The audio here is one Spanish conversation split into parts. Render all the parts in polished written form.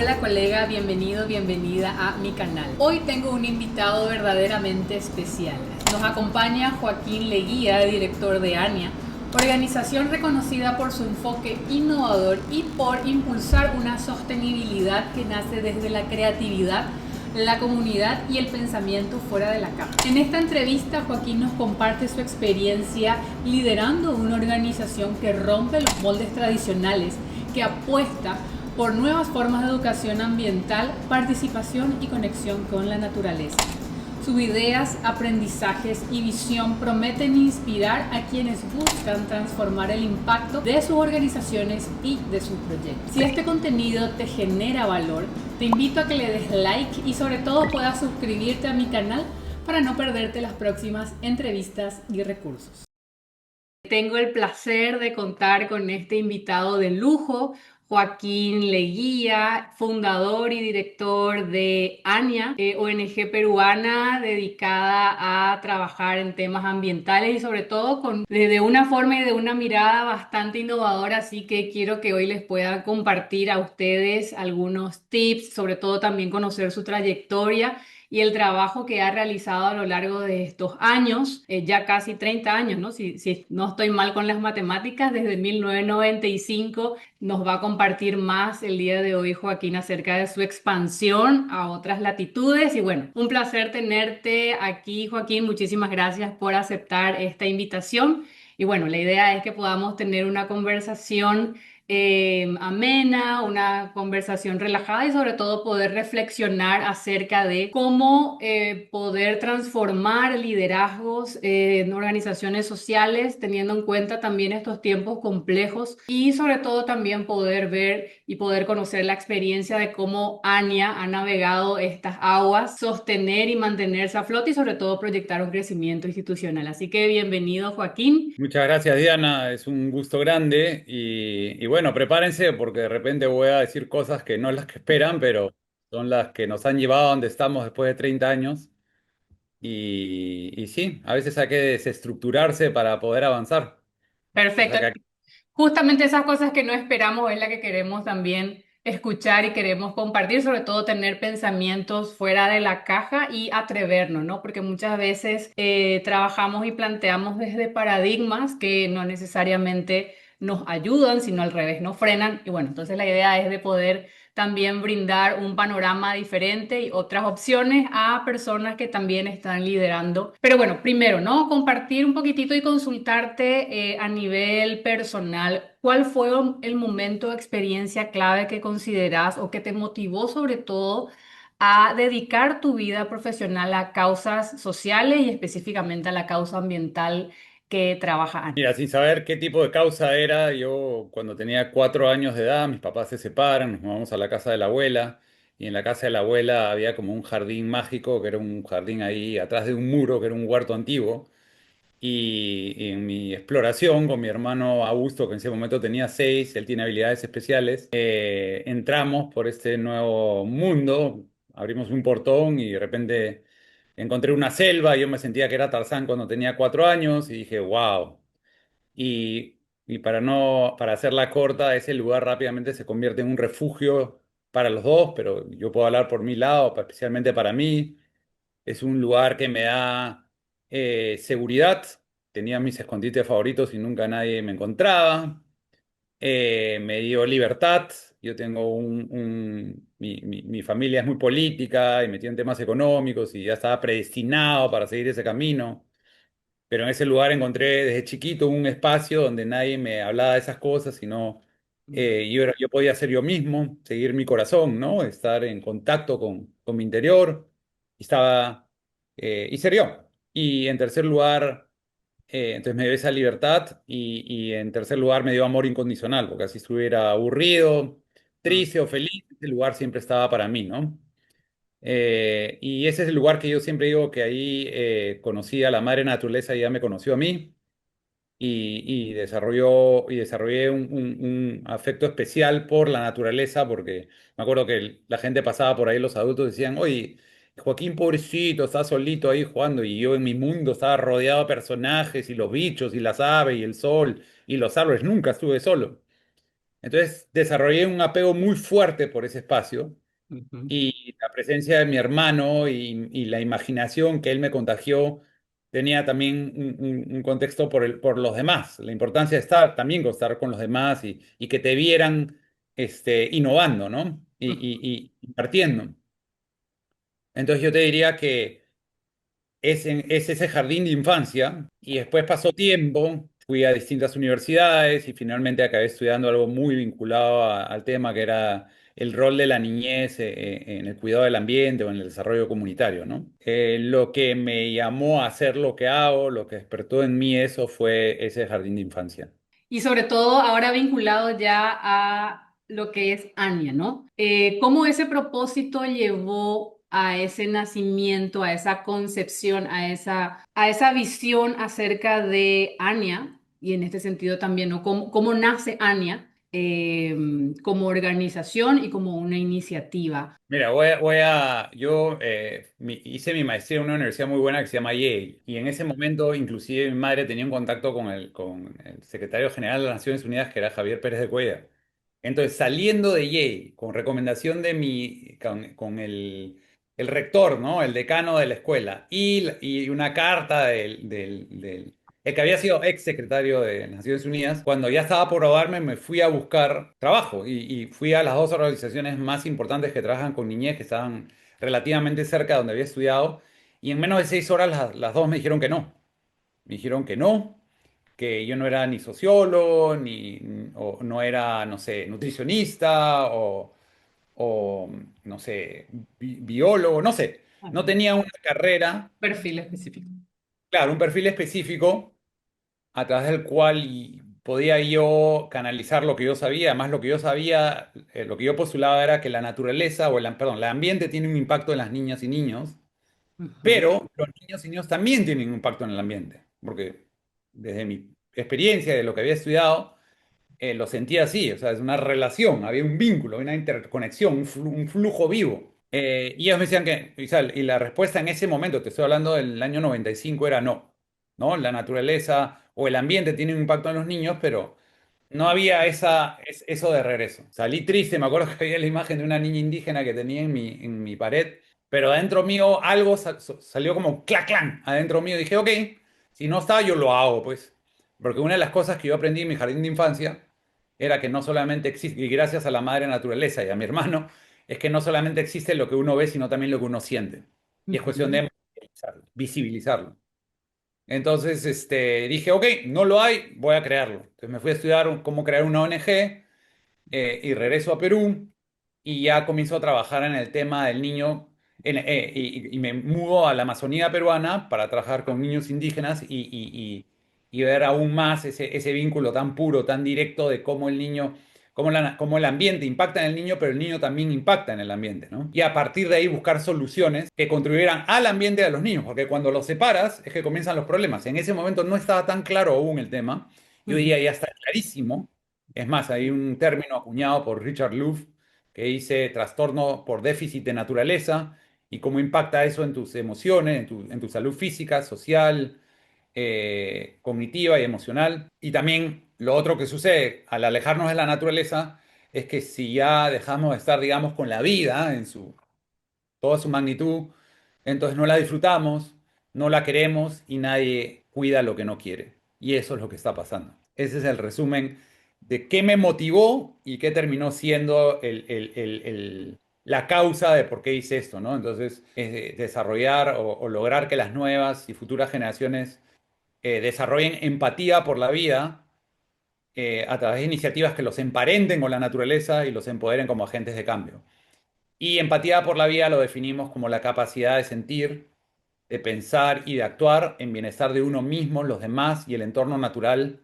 Hola colega, bienvenido, bienvenida a mi canal. Hoy tengo un invitado verdaderamente especial. Nos acompaña Joaquín Leguía, director de ANIA, organización reconocida por su enfoque innovador y por impulsar una sostenibilidad que nace desde la creatividad, la comunidad y el pensamiento fuera de la caja. En esta entrevista, Joaquín nos comparte su experiencia liderando una organización que rompe los moldes tradicionales, que apuesta por nuevas formas de educación ambiental, participación y conexión con la naturaleza. Sus ideas, aprendizajes y visión prometen inspirar a quienes buscan transformar el impacto de sus organizaciones y de sus proyectos. Si este contenido te genera valor, te invito a que le des like y sobre todo puedas suscribirte a mi canal para no perderte las próximas entrevistas y recursos. Tengo el placer de contar con este invitado de lujo, Joaquín Leguía, fundador y director de ANIA, ONG peruana dedicada a trabajar en temas ambientales y sobre todo de una forma y de una mirada bastante innovadora, así que quiero que hoy les pueda compartir a ustedes algunos tips, sobre todo también conocer su trayectoria y el trabajo que ha realizado a lo largo de estos años, ya casi 30 años, ¿no? Si no estoy mal con las matemáticas, desde 1995 nos va a compartir más el día de hoy Joaquín acerca de su expansión a otras latitudes. Y bueno, un placer tenerte aquí, Joaquín. Muchísimas gracias por aceptar esta invitación. Y bueno, la idea es que podamos tener una conversación amena, una conversación relajada y sobre todo poder reflexionar acerca de cómo poder transformar liderazgos en organizaciones sociales, teniendo en cuenta también estos tiempos complejos y sobre todo también poder ver y poder conocer la experiencia de cómo Ania ha navegado estas aguas, sostener y mantenerse a flote y sobre todo proyectar un crecimiento institucional. Así que bienvenido, Joaquín. Muchas gracias, Diana. Es un gusto grande y bueno, prepárense porque de repente voy a decir cosas que no es las que esperan, pero son las que nos han llevado a donde estamos después de 30 años. Y sí, a veces hay que desestructurarse para poder avanzar. O Perfecto. sea que Justamente esas cosas que no esperamos es la que queremos también escuchar y queremos compartir, sobre todo tener pensamientos fuera de la caja y atrevernos, ¿no? Porque muchas veces trabajamos y planteamos desde paradigmas que no necesariamente nos ayudan, sino al revés, nos frenan. Y bueno, entonces la idea es de poder también brindar un panorama diferente y otras opciones a personas que también están liderando. Pero bueno, primero, ¿no? Compartir un poquitito y consultarte a nivel personal. ¿Cuál fue el momento o experiencia clave que consideras o que te motivó sobre todo a dedicar tu vida profesional a causas sociales y específicamente a la causa ambiental que trabaja? mira, sin saber qué tipo de causa era, yo cuando tenía 4 años de edad, mis papás se separan, nos vamos a la casa de la abuela, y en la casa de la abuela había como un jardín mágico, que era un jardín ahí atrás de un muro, que era un huerto antiguo. Y en mi exploración con mi hermano Augusto, que en ese momento tenía 6, él tiene habilidades especiales, entramos por este nuevo mundo, abrimos un portón y de repente encontré una selva. Yo me sentía que era Tarzán cuando tenía 4 años y dije, wow. Y para hacerla corta, ese lugar rápidamente se convierte en un refugio para los dos, pero yo puedo hablar por mi lado, especialmente para mí. Es un lugar que me da seguridad. Tenía mis escondites favoritos y nunca nadie me encontraba. Me dio libertad. Yo tengo mi familia es muy política y metido en temas económicos y ya estaba predestinado para seguir ese camino. Pero en ese lugar encontré desde chiquito un espacio donde nadie me hablaba de esas cosas, sino yo podía ser yo mismo, seguir mi corazón, ¿no? Estar en contacto con mi interior. Y ser yo. Y en tercer lugar, entonces me dio esa libertad y en tercer lugar me dio amor incondicional, porque así estuviera aburrido, triste o feliz, ese lugar siempre estaba para mí, ¿no? Y ese es el lugar que yo siempre digo que ahí conocí a la madre naturaleza y ya me conoció a mí y desarrollé un afecto especial por la naturaleza porque me acuerdo que la gente pasaba por ahí, los adultos decían, oye, Joaquín, pobrecito, está solito ahí jugando y yo en mi mundo estaba rodeado de personajes y los bichos y las aves y el sol y los árboles, nunca estuve solo. Entonces desarrollé un apego muy fuerte por ese espacio Ujú. y la presencia de mi hermano y la imaginación que él me contagió tenía también un contexto por los demás, la importancia de estar también estar con los demás y que te vieran innovando, ¿no? Y partiendo. Entonces yo te diría que es ese jardín de infancia y después pasó tiempo, fui a distintas universidades y finalmente acabé estudiando algo muy vinculado al tema que era el rol de la niñez en el cuidado del ambiente o en el desarrollo comunitario, ¿no? Lo que me llamó a hacer lo que hago, lo que despertó en mí eso fue ese jardín de infancia. Y sobre todo ahora vinculado ya a lo que es Anya, ¿no? ¿Cómo ese propósito llevó a ese nacimiento, a esa concepción, a esa visión acerca de Anya? Y en este sentido también, ¿no? ¿Cómo nace Anya como organización y como una iniciativa? Mira, yo hice mi maestría en una universidad muy buena que se llama Yale y en ese momento inclusive mi madre tenía un contacto con el secretario general de las Naciones Unidas que era Javier Pérez de Cuellar. Entonces, saliendo de Yale, con recomendación con el rector, ¿no? El decano de la escuela y una carta el que había sido ex secretario de Naciones Unidas, cuando ya estaba por graduarme, me fui a buscar trabajo y fui a las dos organizaciones más importantes que trabajan con niñez, que estaban relativamente cerca de donde había estudiado, y en menos de 6 horas las dos me dijeron que no. Me dijeron que no, que yo no era ni sociólogo, o no era, no sé, nutricionista o no sé, biólogo, no sé. No Ajá. tenía una carrera, Perfil específico. claro, un perfil específico a través del cual podía yo canalizar lo que yo sabía. Además, lo que yo sabía, lo que yo postulaba era que la naturaleza, perdón, el ambiente tiene un impacto en las niñas y niños, Ujú, pero los niños y niños también tienen un impacto en el ambiente, porque desde mi experiencia, de lo que había estudiado, lo sentía así, o sea, es una relación, había un vínculo, una interconexión, un flujo vivo. Y ellos me decían y la respuesta en ese momento, te estoy hablando del año 95, era no, ¿no? La naturaleza o el ambiente tiene un impacto en los niños, pero no había eso de regreso. Salí triste, me acuerdo que había la imagen de una niña indígena que tenía en mi pared, pero adentro mío algo salió como clac, clan, adentro mío. Dije, ok, si no está, yo lo hago, pues. Porque una de las cosas que yo aprendí en mi jardín de infancia era que no solamente existe, y gracias a la madre naturaleza y a mi hermano, es que no solamente existe lo que uno ve, sino también lo que uno siente. Y es cuestión ujú. de visibilizarlo. Entonces, dije, ok, no lo hay, voy a crearlo. Entonces me fui a estudiar cómo crear una ONG y regreso a Perú y ya comienzo a trabajar en el tema del niño y me mudo a la Amazonía peruana para trabajar con niños indígenas y ver aún más ese vínculo tan puro, tan directo de cómo el niño, cómo el ambiente impacta en el niño, pero el niño también impacta en el ambiente, ¿no? Y a partir de ahí buscar soluciones que contribuyeran al ambiente y a los niños, porque cuando los separas es que comienzan los problemas. En ese momento no estaba tan claro aún el tema, yo Ujú. diría ya está clarísimo. Es más, hay un término acuñado por Richard Louv que dice trastorno por déficit de naturaleza y cómo impacta eso en tus emociones, en tu salud física, social, cognitiva y emocional. Y también lo otro que sucede al alejarnos de la naturaleza es que si ya dejamos de estar, digamos, con la vida en toda su magnitud, entonces no la disfrutamos, no la queremos y nadie cuida lo que no quiere. Y eso es lo que está pasando. Ese es el resumen de qué me motivó y qué terminó siendo la causa de por qué hice esto, ¿no? Entonces, desarrollar o lograr que las nuevas y futuras generaciones desarrollen empatía por la vida a través de iniciativas que los emparenten con la naturaleza y los empoderen como agentes de cambio. Y empatía por la vida lo definimos como la capacidad de sentir, de pensar y de actuar en bienestar de uno mismo, los demás y el entorno natural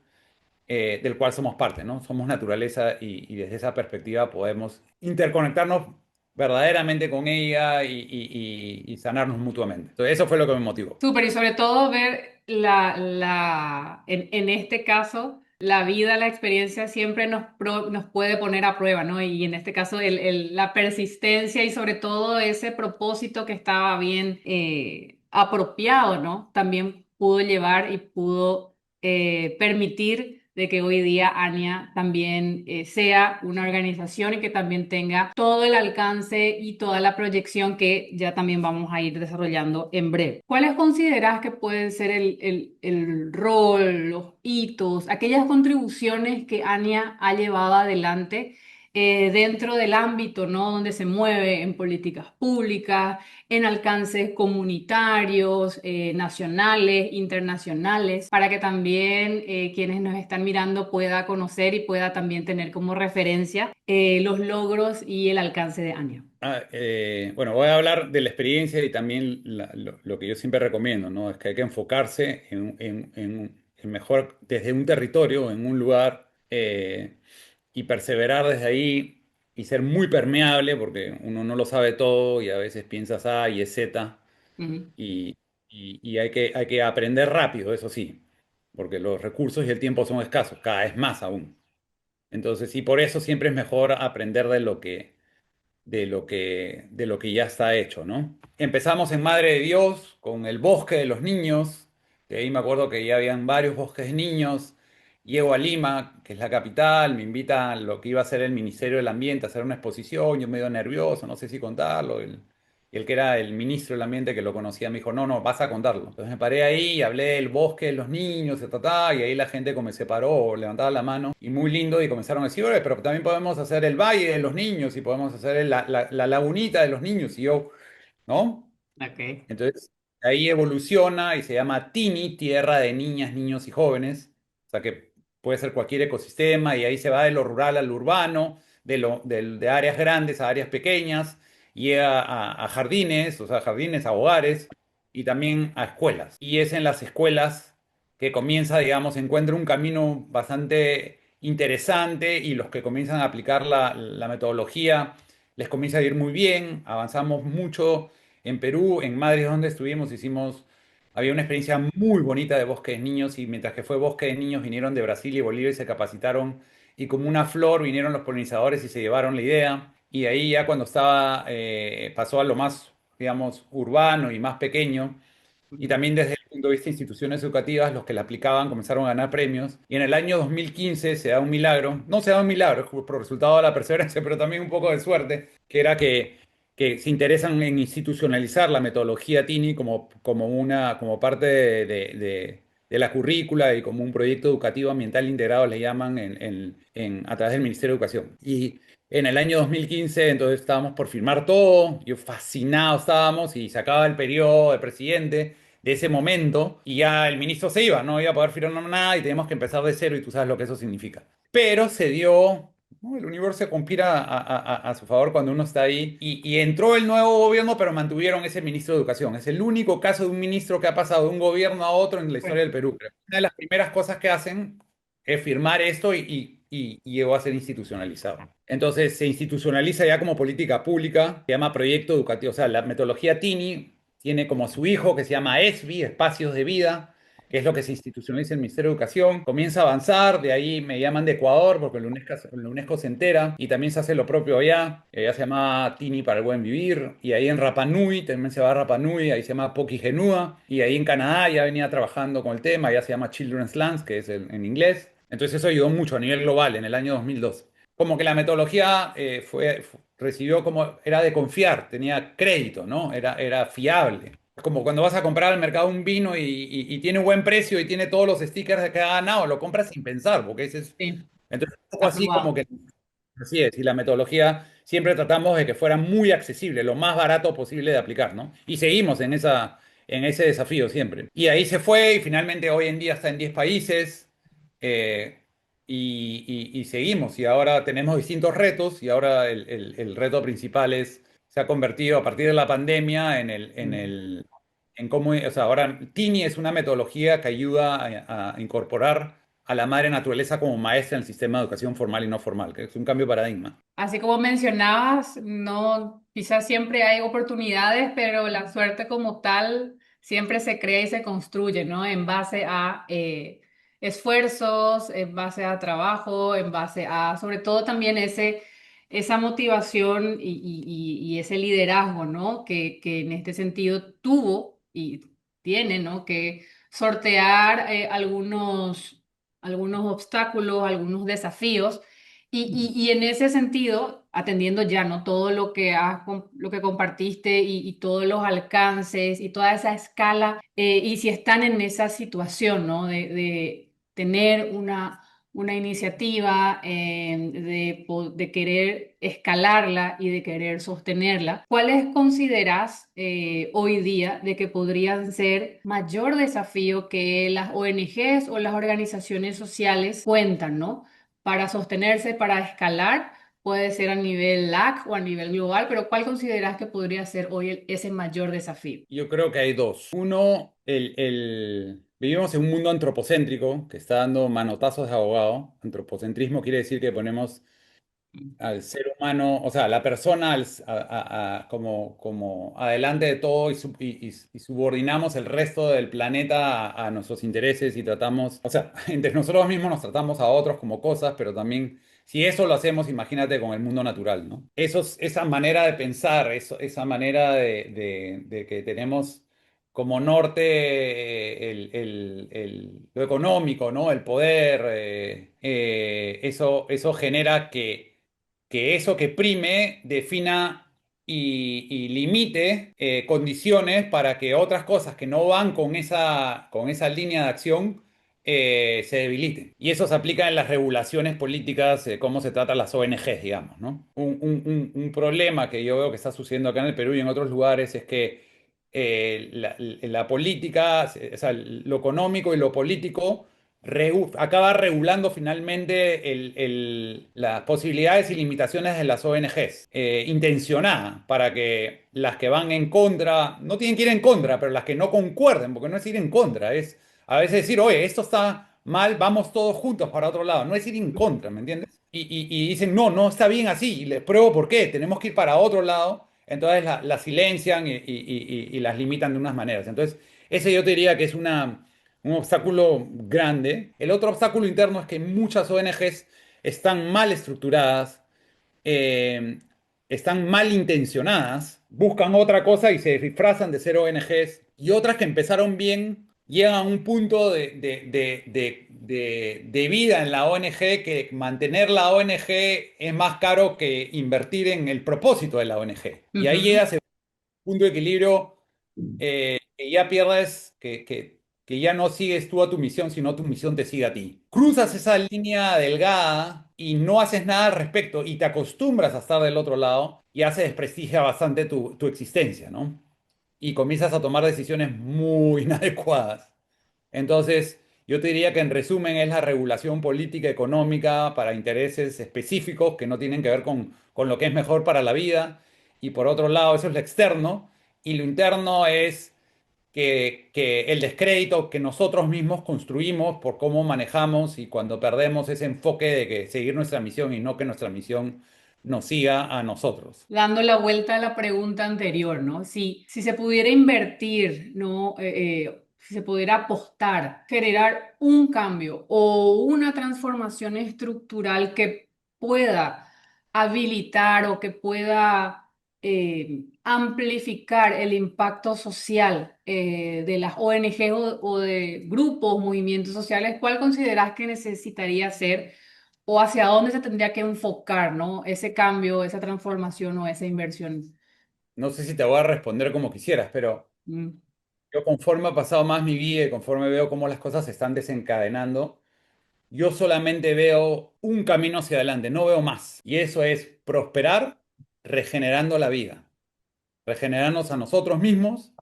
del cual somos parte, ¿no? Somos naturaleza y desde esa perspectiva podemos interconectarnos verdaderamente con ella y sanarnos mutuamente. Entonces, eso fue lo que me motivó. Súper, y sobre todo ver en este caso, la vida, la experiencia siempre nos puede poner a prueba, ¿no? Y en este caso, la persistencia y sobre todo ese propósito que estaba bien apropiado, ¿no? También pudo llevar y pudo permitir de que hoy día ANIA también sea una organización y que también tenga todo el alcance y toda la proyección que ya también vamos a ir desarrollando en breve. ¿Cuáles consideras que pueden ser el rol, los hitos, aquellas contribuciones que ANIA ha llevado adelante dentro del ámbito, ¿no? Donde se mueve en políticas públicas, en alcances comunitarios, nacionales, internacionales, para que también quienes nos están mirando pueda conocer y pueda también tener como referencia los logros y el alcance de ANIA? Bueno, voy a hablar de la experiencia y también lo que yo siempre recomiendo, ¿no? Es que hay que enfocarse en mejor desde un territorio, en un lugar, y perseverar desde ahí y ser muy permeable, porque uno no lo sabe todo y a veces piensas A y es Z, Ujú. y, y hay que aprender rápido, eso sí, porque los recursos y el tiempo son escasos, cada vez más aún. Entonces, sí, por eso siempre es mejor aprender de lo que ya está hecho, ¿no? Empezamos en Madre de Dios con el Bosque de los Niños, que ahí me acuerdo que ya habían varios bosques de niños. Llego a Lima, que es la capital, me invitan a lo que iba a ser el Ministerio del Ambiente a hacer una exposición, yo medio nervioso, no sé si contarlo. Y el que era el ministro del Ambiente que lo conocía me dijo, no, no, vas a contarlo. Entonces me paré ahí y hablé del bosque de los niños, y ahí la gente como se paró, levantaba la mano, y muy lindo, y comenzaron a decir, "Oye, pero también podemos hacer el Valle de los Niños, y podemos hacer la Lagunita de los Niños", y yo, ¿no? Ok. Entonces, ahí evoluciona y se llama Tini, Tierra de Niñas, Niños y Jóvenes. O sea que puede ser cualquier ecosistema y ahí se va de lo rural al urbano, de áreas grandes a áreas pequeñas, y a jardines, o sea, jardines, a hogares y también a escuelas. Y es en las escuelas que comienza, digamos, encuentra un camino bastante interesante y los que comienzan a aplicar la metodología les comienza a ir muy bien, avanzamos mucho en Perú, en Madrid, donde estuvimos, había una experiencia muy bonita de bosque de niños y mientras que fue bosque de niños vinieron de Brasil y Bolivia y se capacitaron y como una flor vinieron los polinizadores y se llevaron la idea y ahí ya cuando pasó a lo más, digamos, urbano y más pequeño y Ujú. también desde el punto de vista de instituciones educativas, los que la aplicaban comenzaron a ganar premios. Y en el año 2015 se da un milagro, no se da un milagro, es por resultado de la perseverancia, pero también un poco de suerte, que era que se interesan en institucionalizar la metodología Tini como parte de la currícula y como un proyecto educativo ambiental integrado, le llaman a través del Ministerio de Educación. Y en el año 2015, entonces estábamos por firmar todo, yo fascinado estábamos y se acaba el periodo del presidente de ese momento y ya el ministro se iba, no iba a poder firmar nada y teníamos que empezar de cero y tú sabes lo que eso significa. Pero se dio, ¿no? El universo se conspira a su favor cuando uno está ahí y entró el nuevo gobierno, pero mantuvieron ese ministro de Educación. Es el único caso de un ministro que ha pasado de un gobierno a otro en la historia Bueno, del Perú. Creo. Una de las primeras cosas que hacen es firmar esto y llegó a ser institucionalizado. Entonces se institucionaliza ya como política pública, se llama proyecto educativo, o sea, la metodología Tini tiene como su hijo que se llama ESVI, Espacios de Vida, que es lo que se institucionaliza en el Ministerio de Educación. Comienza a avanzar, de ahí me llaman de Ecuador porque la UNESCO se entera y también se hace lo propio allá. Allá se llama Tini para el Buen Vivir y ahí en Rapa Nui también se va a Rapa Nui, ahí se llama Poki Genua y ahí en Canadá ya venía trabajando con el tema, ya se llama Children's Lands, que es en inglés. Entonces eso ayudó mucho a nivel global en el año 2002. Como que la metodología recibió como, era de confiar, tenía crédito, ¿no? Era fiable. Es como cuando vas a comprar al mercado un vino y tiene un buen precio y tiene todos los stickers de que ha ganado, lo compras sin pensar, porque ese es... sí, Entonces, un poco así como aprobado. que, así es, y la metodología siempre tratamos de que fuera muy accesible, lo más barato posible de aplicar, ¿no? Y seguimos en ese desafío siempre. Y ahí se fue y finalmente hoy en día está en 10 países. eh, y seguimos, y ahora tenemos distintos retos, y ahora el reto principal se ha convertido a partir de la pandemia en cómo, o sea, ahora Tini es una metodología que ayuda a incorporar a la madre naturaleza como maestra en el sistema de educación formal y no formal, que es un cambio de paradigma. Así como mencionabas, no, quizás siempre hay oportunidades, pero la suerte como tal siempre se crea y se construye, ¿no? En base a esfuerzos, en base a trabajo, en base a, sobre todo también esa motivación y ese liderazgo, ¿no? Que en este sentido tuvo y tiene, ¿no? Que sortear algunos algunos obstáculos, algunos desafíos. Y en ese sentido, atendiendo ya, ¿no? Todo lo que lo que compartiste y todos los alcances y toda esa escala, y si están en esa situación, ¿no? De tener una iniciativa, de querer escalarla y de querer sostenerla, ¿cuáles consideras hoy día de que podrían ser mayor desafío que las ONGs o las organizaciones sociales cuentan, ¿no? Para sostenerse, para escalar, puede ser a nivel LAC o a nivel global, pero ¿cuál consideras que podría ser hoy ese mayor desafío? Yo creo que hay dos. Uno, vivimos en un mundo antropocéntrico que está dando manotazos de ahogado. Antropocentrismo quiere decir que ponemos al ser humano, o sea, la persona como adelante de todo y subordinamos el resto del planeta a nuestros intereses y tratamos, o sea, entre nosotros mismos nos tratamos a otros como cosas, pero también, si eso lo hacemos, imagínate con el mundo natural, ¿no? Esa manera de pensar, esa manera de que tenemos como norte lo económico, ¿no? El poder, eso genera que eso que prime defina y limite condiciones para que otras cosas que no van con esa línea de acción se debiliten. Y eso se aplica en las regulaciones políticas, cómo se tratan las ONGs, digamos, ¿no? Un problema que yo veo que está sucediendo acá en el Perú y en otros lugares es que la política, o sea, lo económico y lo político acaba regulando finalmente las posibilidades y limitaciones de las ONGs, intencionada para que las que van en contra, no tienen que ir en contra, pero las que no concuerden, porque no es ir en contra, es a veces decir, oye, esto está mal, vamos todos juntos para otro lado, no es ir en contra, ¿me entiendes? Y dicen, no, no está bien así, y les pruebo por qué, tenemos que ir para otro lado, entonces la silencian y las limitan de unas maneras. Entonces, ese yo te diría que es un obstáculo grande. El otro obstáculo interno es que muchas ONGs están mal estructuradas, eh, están mal intencionadas, buscan otra cosa y se disfrazan de ser ONGs, y otras que empezaron bien llegan a un punto de vida en la ONG que mantener la ONG es más caro que invertir en el propósito de la ONG. Y ahí Ujú. llegas a un punto de equilibrio que ya pierdes, que ya no sigues tú a tu misión, sino tu misión te sigue a ti. Cruzas esa línea delgada y no haces nada al respecto y te acostumbras a estar del otro lado y hace desprestigia bastante tu existencia, ¿no? Y comienzas a tomar decisiones muy inadecuadas. Entonces, yo te diría que en resumen es la regulación política económica para intereses específicos que no tienen que ver con lo que es mejor para la vida. Y por otro lado, eso es lo externo. Y lo interno es que el descrédito que nosotros mismos construimos por cómo manejamos y cuando perdemos ese enfoque de que seguir nuestra misión y no que nuestra misión nos siga a nosotros. Dando la vuelta a la pregunta anterior, ¿no? Si se pudiera invertir, ¿no? Si se pudiera apostar, generar un cambio o una transformación estructural que pueda habilitar o que pueda amplificar el impacto social de las ONG o de grupos, movimientos sociales, ¿cuál consideras que necesitaría ser o hacia dónde se tendría que enfocar, ¿no? Ese cambio, esa transformación o esa inversión? No sé si te voy a responder como quisieras, pero Mm. yo conforme ha pasado más mi vida y conforme veo cómo las cosas se están desencadenando, yo solamente veo un camino hacia adelante, no veo más. Y eso es prosperar regenerando la vida, regenerarnos a nosotros mismos,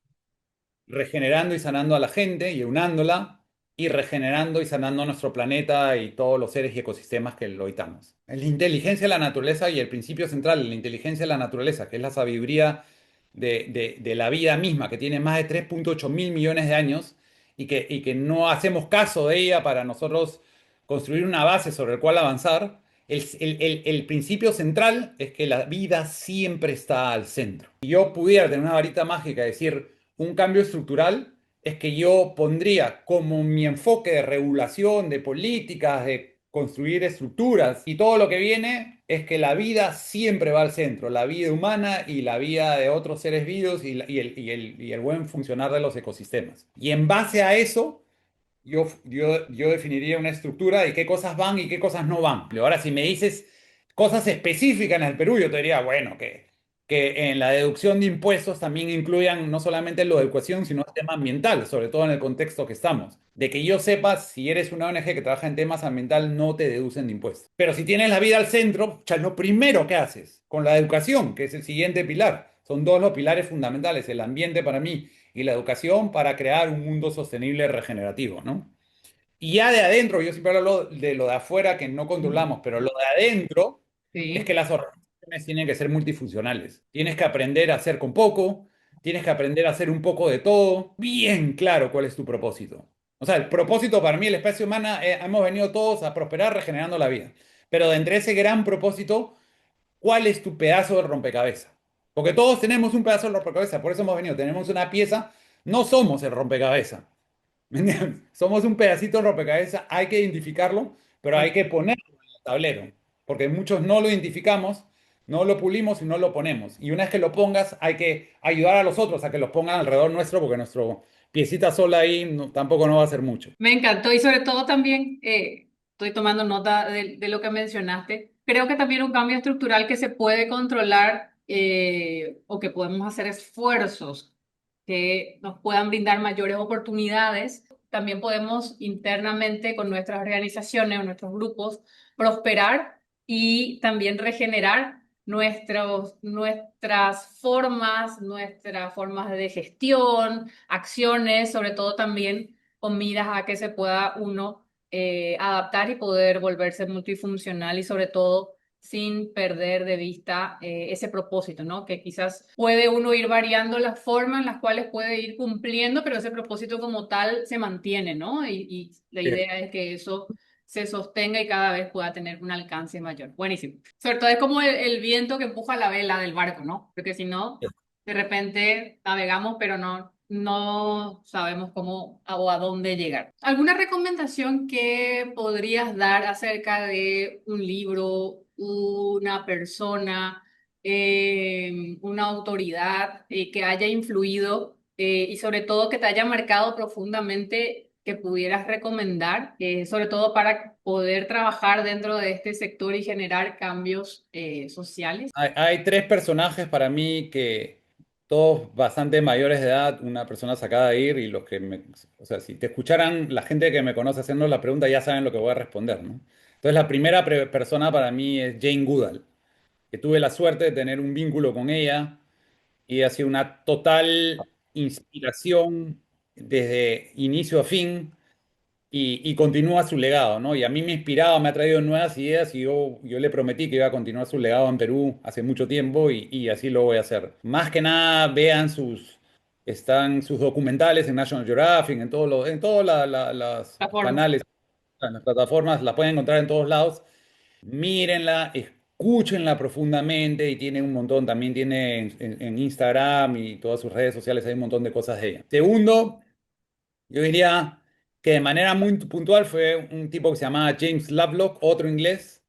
regenerando y sanando a la gente y unándola, y regenerando y sanando nuestro planeta y todos los seres y ecosistemas que lo habitamos. La inteligencia de la naturaleza y el principio central de la inteligencia de la naturaleza, que es la sabiduría de la vida misma, que tiene más de 3,8 mil millones de años y que no hacemos caso de ella para nosotros construir una base sobre el cual avanzar. El principio central es que la vida siempre está al centro. Si yo pudiera tener una varita mágica y decir un cambio estructural, es que yo pondría como mi enfoque de regulación, de políticas, de construir estructuras y todo lo que viene es que la vida siempre va al centro, la vida humana y la vida de otros seres vivos y el buen funcionar de los ecosistemas. Y en base a eso yo definiría una estructura de qué cosas van y qué cosas no van. Ahora, si me dices cosas específicas en el Perú, yo te diría, bueno, que en la deducción de impuestos también incluyan no solamente lo de educación, sino el tema ambiental, sobre todo en el contexto que estamos. De que yo sepa, si eres una ONG que trabaja en temas ambiental, no te deducen de impuestos. Pero si tienes la vida al centro, ya lo primero que haces con la educación, que es el siguiente pilar, son dos los pilares fundamentales, el ambiente para mí y la educación para crear un mundo sostenible regenerativo, ¿no? Y ya de adentro, yo siempre hablo de lo de afuera que no controlamos, pero lo de adentro es que Sí. las organizaciones tienen que ser multifuncionales. Tienes que aprender a hacer con poco, tienes que aprender a hacer un poco de todo, bien claro cuál es tu propósito. O sea, el propósito para mí, la especie humana, hemos venido todos a prosperar regenerando la vida. Pero de entre ese gran propósito, ¿cuál es tu pedazo de rompecabezas? Porque todos tenemos un pedazo de rompecabezas, por eso hemos venido, tenemos una pieza, no somos el rompecabezas. ¿Me entiendes? Somos un pedacito de rompecabezas, hay que identificarlo, pero hay que ponerlo en el tablero, porque muchos no lo identificamos, no lo pulimos y no lo ponemos. Y una vez que lo pongas, hay que ayudar a los otros a que los pongan alrededor nuestro, porque nuestro piecita sola ahí tampoco no va a hacer mucho. Me encantó y sobre todo también estoy tomando nota de lo que mencionaste. Creo que también un cambio estructural que se puede controlar o que podemos hacer esfuerzos que nos puedan brindar mayores oportunidades. También podemos internamente con nuestras organizaciones o nuestros grupos prosperar y también regenerar nuestras formas de gestión, acciones, sobre todo también con miras a que se pueda uno adaptar y poder volverse multifuncional y sobre todo sin perder de vista ese propósito, ¿no? Que quizás puede uno ir variando las formas en las cuales puede ir cumpliendo, pero ese propósito como tal se mantiene, ¿no? Y la idea es que eso se sostenga y cada vez pueda tener un alcance mayor. Buenísimo. Sobre todo es como el viento que empuja la vela del barco, ¿no? Porque si no, de repente navegamos, pero no sabemos cómo o a dónde llegar. ¿Alguna recomendación que podrías dar acerca de un libro, una persona, una autoridad que haya influido y sobre todo que te haya marcado profundamente que pudieras recomendar, sobre todo para poder trabajar dentro de este sector y generar cambios sociales? Hay tres personajes para mí que todos bastante mayores de edad, una persona se acaba de ir y los que o sea, si te escucharan la gente que me conoce haciendo la pregunta ya saben lo que voy a responder, ¿no? Entonces la primera persona para mí es Jane Goodall, que tuve la suerte de tener un vínculo con ella y ha sido una total inspiración desde inicio a fin y continúa su legado, ¿no? Y a mí me ha inspirado, me ha traído nuevas ideas y yo le prometí que iba a continuar su legado en Perú hace mucho tiempo y así lo voy a hacer. Más que nada, vean están sus documentales en National Geographic, en todos los La forma. canales, en las plataformas, la pueden encontrar en todos lados. Mírenla, escúchenla profundamente y tiene un montón, también tiene en Instagram y todas sus redes sociales, hay un montón de cosas de ella. Segundo, yo diría que de manera muy puntual fue un tipo que se llamaba James Lovelock, otro inglés,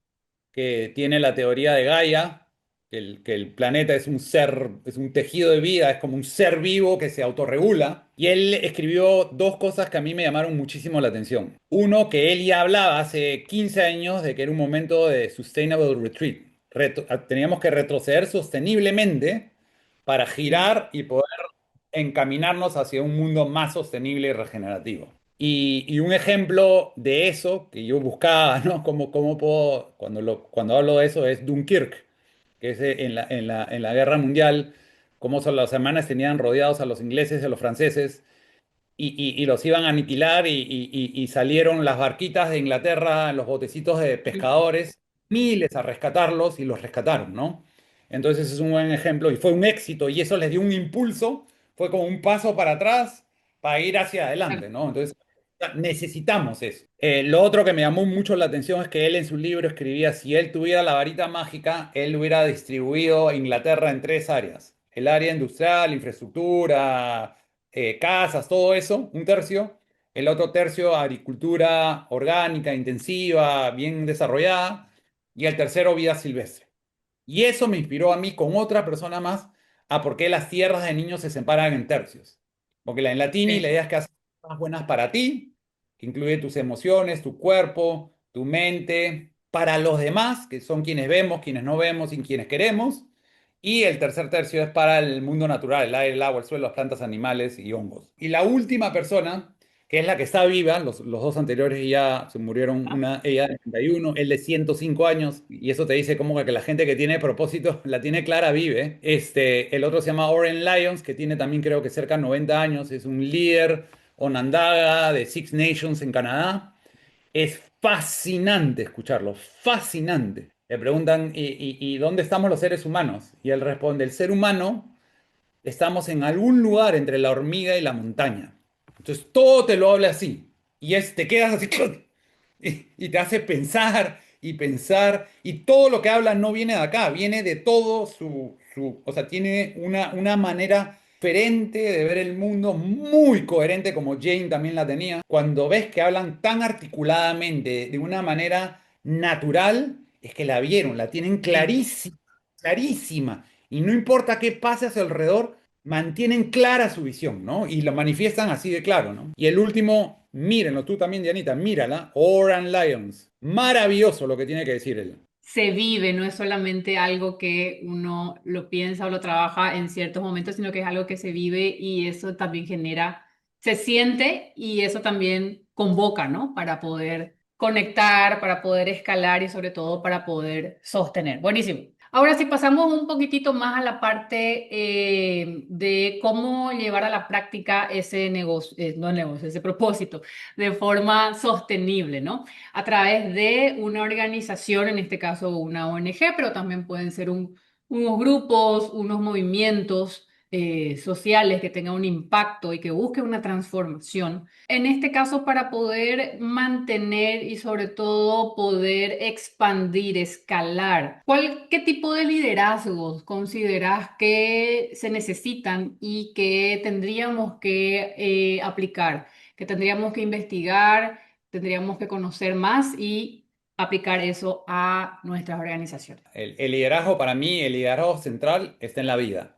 que tiene la teoría de Gaia, que el planeta es un ser, es un tejido de vida, es como un ser vivo que se autorregula. Y él escribió dos cosas que a mí me llamaron muchísimo la atención. Uno, que él ya hablaba hace 15 años de que era un momento de sustainable retreat. Teníamos que retroceder sosteniblemente para girar y poder encaminarnos hacia un mundo más sostenible y regenerativo. Y un ejemplo de eso que yo buscaba, ¿no? ¿Cómo puedo, cuando hablo de eso, es Dunkirk, que es en la Guerra Mundial, cómo son, los alemanes tenían rodeados a los ingleses y a los franceses y los iban a aniquilar y salieron las barquitas de Inglaterra, los botecitos de pescadores, miles a rescatarlos y los rescataron, ¿no? Entonces es un buen ejemplo y fue un éxito y eso les dio un impulso, fue como un paso para atrás para ir hacia adelante, ¿no? Entonces necesitamos eso. Lo otro que me llamó mucho la atención es que él en su libro escribía, si él tuviera la varita mágica, él hubiera distribuido Inglaterra en tres áreas. El área industrial, infraestructura, casas, todo eso, un tercio. El otro tercio, agricultura orgánica, intensiva, bien desarrollada. Y el tercero, vida silvestre. Y eso me inspiró a mí con otra persona más a por qué las tierras de niños se separan en tercios. Porque en Latini la Sí. idea es que haces cosas buenas para ti, que incluye tus emociones, tu cuerpo, tu mente, para los demás, que son quienes vemos, quienes no vemos y quienes queremos. Y el tercer tercio es para el mundo natural, el aire, el agua, el suelo, las plantas, animales y hongos. Y la última persona, que es la que está viva, los dos anteriores ya se murieron, ella de 91, él de 105 años, y eso te dice como que la gente que tiene propósito, la tiene clara, vive. El otro se llama Oren Lyons, que tiene también creo que cerca de 90 años, es un líder Onondaga de Six Nations en Canadá. Es fascinante escucharlo, fascinante. Le preguntan, ¿y dónde estamos los seres humanos? Y él responde, el ser humano estamos en algún lugar entre la hormiga y la montaña. Entonces todo te lo habla así. Te quedas así y te hace pensar y pensar. Y todo lo que habla no viene de acá, viene de todo o sea, tiene una manera diferente de ver el mundo, muy coherente como Jane también la tenía. Cuando ves que hablan tan articuladamente, de una manera natural, es que la vieron, la tienen Sí. clarísima, clarísima. Y no importa qué pase a su alrededor, mantienen clara su visión, ¿no? Y lo manifiestan así de claro, ¿no? Y el último, mírenlo, tú también, Dianita, mírala, Oran Lyons. Maravilloso lo que tiene que decir él. Se vive, no es solamente algo que uno lo piensa o lo trabaja en ciertos momentos, sino que es algo que se vive y eso también genera, se siente y eso también convoca, ¿no? Para poder conectar, para poder escalar y sobre todo para poder sostener. Buenísimo. Ahora, si pasamos un poquitito más a la parte de cómo llevar a la práctica ese negocio, no negocio, ese propósito de forma sostenible, ¿no? A través de una organización, en este caso una ONG, pero también pueden ser unos grupos, unos movimientos sociales que tengan un impacto y que busquen una transformación. En este caso, para poder mantener y sobre todo poder expandir, escalar, ¿qué tipo de liderazgos consideras que se necesitan y que tendríamos que aplicar, que tendríamos que investigar? Tendríamos que conocer más y aplicar eso a nuestras organizaciones. El liderazgo, para mí, el liderazgo central está en la vida,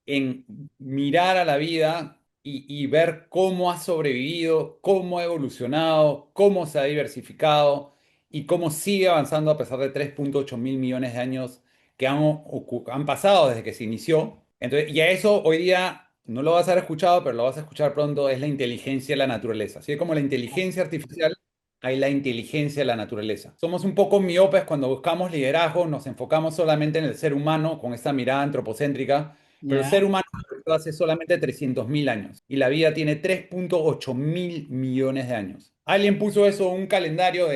en mirar a la vida y ver cómo ha sobrevivido, cómo ha evolucionado, cómo se ha diversificado y cómo sigue avanzando a pesar de 3,8 mil millones de años que han pasado desde que se inició. Entonces, y a eso hoy día no lo vas a haber escuchado, pero lo vas a escuchar pronto, es la inteligencia de la naturaleza. Así como la inteligencia artificial, hay la inteligencia de la naturaleza. Somos un poco miopes cuando buscamos liderazgo, nos enfocamos solamente en el ser humano con esta mirada antropocéntrica, pero el ser Ya. humano empezó hace solamente 300.000 años y la vida tiene 3,8 mil millones de años. Alguien puso eso en un calendario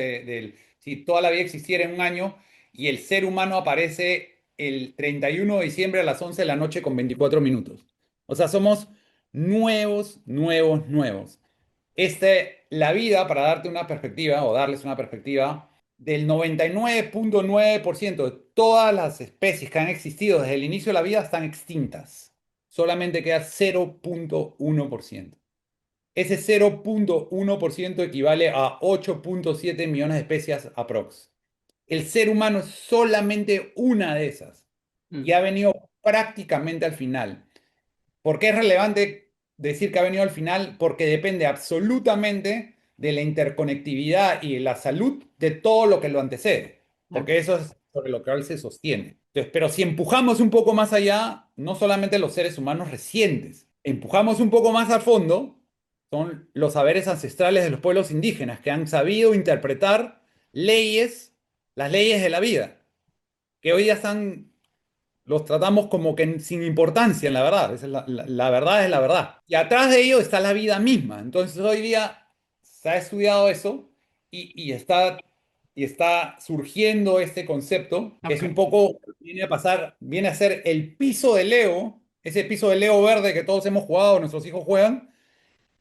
si toda la vida existiera en un año y el ser humano aparece el 31 de diciembre a las 11 de la noche con 24 minutos. O sea, somos nuevos, nuevos, nuevos. La vida, para darte una perspectiva o darles una perspectiva, del 99,9% de todas las especies que han existido desde el inicio de la vida están extintas. Solamente queda 0,1%. Ese 0,1% equivale a 8,7 millones de especies aprox. El ser humano es solamente una de esas y Mm. ha venido prácticamente al final. ¿Por qué es relevante decir que ha venido al final? Porque depende absolutamente de la interconectividad y la salud de todo lo que lo antecede, Claro. porque eso es sobre lo que él se sostiene. Entonces, pero si empujamos un poco más allá, no solamente los seres humanos recientes, empujamos un poco más al fondo, son los saberes ancestrales de los pueblos indígenas que han sabido interpretar leyes, las leyes de la vida, que hoy ya están los tratamos como que sin importancia en la verdad. Esa es la verdad es la verdad. Y atrás de ello está la vida misma. Entonces hoy día se ha estudiado eso y está surgiendo este concepto, que es un Ok. poco, viene a ser el piso de Lego, ese piso de Lego verde que todos hemos jugado, nuestros hijos juegan.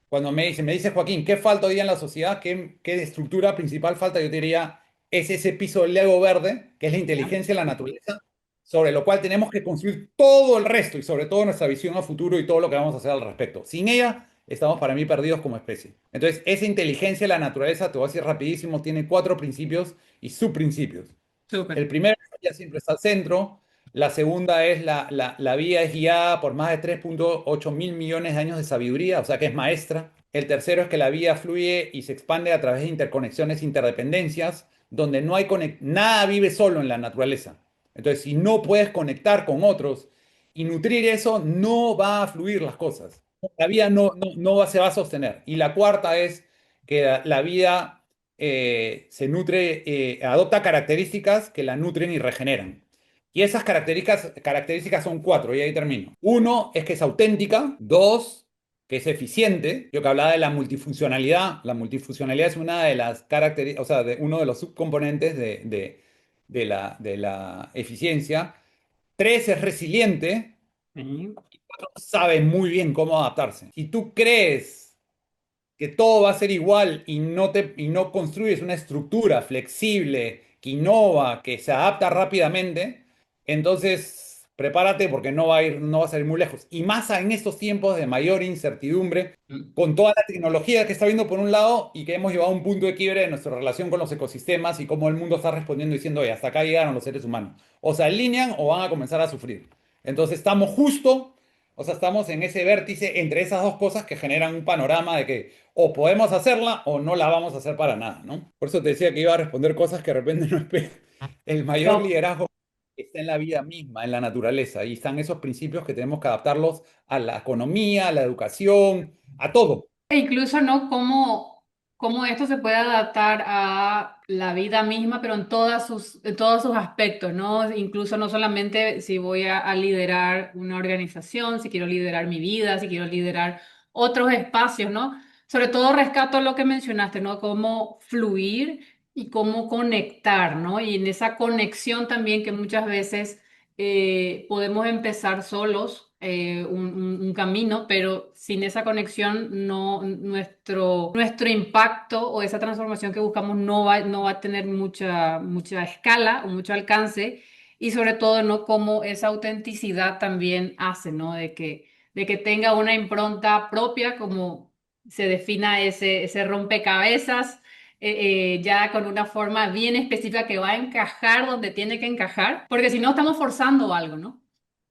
Cuando me dice Joaquín, ¿qué falta hoy día en la sociedad? ¿Qué estructura principal falta? Yo te diría, es ese piso del Lego verde, que es la Ya. inteligencia de la naturaleza, sobre lo cual tenemos que construir todo el resto y sobre todo nuestra visión a futuro y todo lo que vamos a hacer al respecto. Sin ella, estamos para mí perdidos como especie. Entonces, esa inteligencia de la naturaleza, te voy a decir rapidísimo, tiene 4 principios y subprincipios. El Súper. primero, ella siempre está al centro. La segunda es la vida es guiada por más de 3,8 mil millones de años de sabiduría, o sea que es maestra. El tercero es que la vida fluye y se expande a través de interconexiones, interdependencias, donde no hay nada vive solo en la naturaleza. Entonces, si no puedes conectar con otros y nutrir eso, no va a fluir las cosas. La vida se va a sostener. Y la cuarta es que la vida se nutre, adopta características que la nutren y regeneran. Y esas características son cuatro, y ahí termino. Uno es que es auténtica. Dos, que es eficiente. Yo que hablaba de la multifuncionalidad. La multifuncionalidad es una de las características, o sea, uno de los subcomponentes de la eficiencia. Tres, es resiliente. Sí. Sabe muy bien cómo adaptarse. Si tú crees que todo va a ser igual y no construyes una estructura flexible, que innova, que se adapta rápidamente, entonces prepárate porque no va a salir muy lejos. Y más en estos tiempos de mayor incertidumbre, con toda la tecnología que está viendo por un lado y que hemos llevado a un punto de quiebre en nuestra relación con los ecosistemas y cómo el mundo está respondiendo diciendo, oye, hasta acá llegaron los seres humanos. O se alinean o van a comenzar a sufrir. Entonces estamos justo, o sea, estamos en ese vértice entre esas dos cosas que generan un panorama de que o podemos hacerla o no la vamos a hacer para nada, ¿no? Por eso te decía que iba a responder cosas que de repente no esperé. El mayor No, liderazgo está en la vida misma, en la naturaleza, y están esos principios que tenemos que adaptarlos a la economía, a la educación, a todo. e incluso, ¿no? Cómo esto se puede adaptar a la vida misma, pero en todos sus aspectos, ¿no? Incluso no solamente si voy a liderar una organización, si quiero liderar mi vida, si quiero liderar otros espacios, ¿no? Sobre todo rescato lo que mencionaste, ¿no? Cómo fluir y cómo conectar, ¿no? Y en esa conexión también que muchas veces podemos empezar solos un camino, pero sin esa conexión nuestro impacto o esa transformación que buscamos no va a tener mucha escala o mucho alcance y sobre todo no como esa autenticidad también hace, ¿no? De que tenga una impronta propia como se defina ese rompecabezas. Ya con una forma bien específica que va a encajar donde tiene que encajar, porque si no estamos forzando algo, ¿no?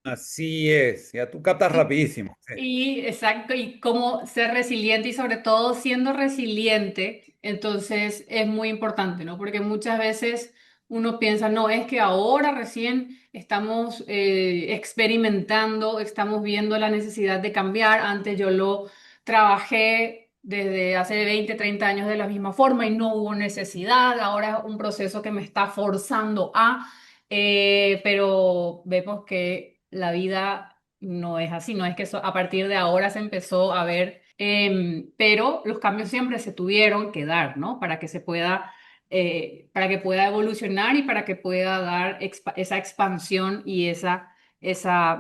Así es, ya tú captas rapidísimo. Sí. Y exacto, y cómo ser resiliente y sobre todo siendo resiliente, entonces es muy importante, ¿no? Porque muchas veces uno piensa, no, es que ahora recién estamos experimentando, estamos viendo la necesidad de cambiar, antes yo lo trabajé desde hace 20 30 años de la misma forma y no hubo necesidad, ahora es un proceso que me está forzando pero vemos que la vida no es así, no es que a partir de ahora se empezó a ver, pero los cambios siempre se tuvieron que dar, ¿no? Para que pueda evolucionar y para que pueda dar esa expansión y esa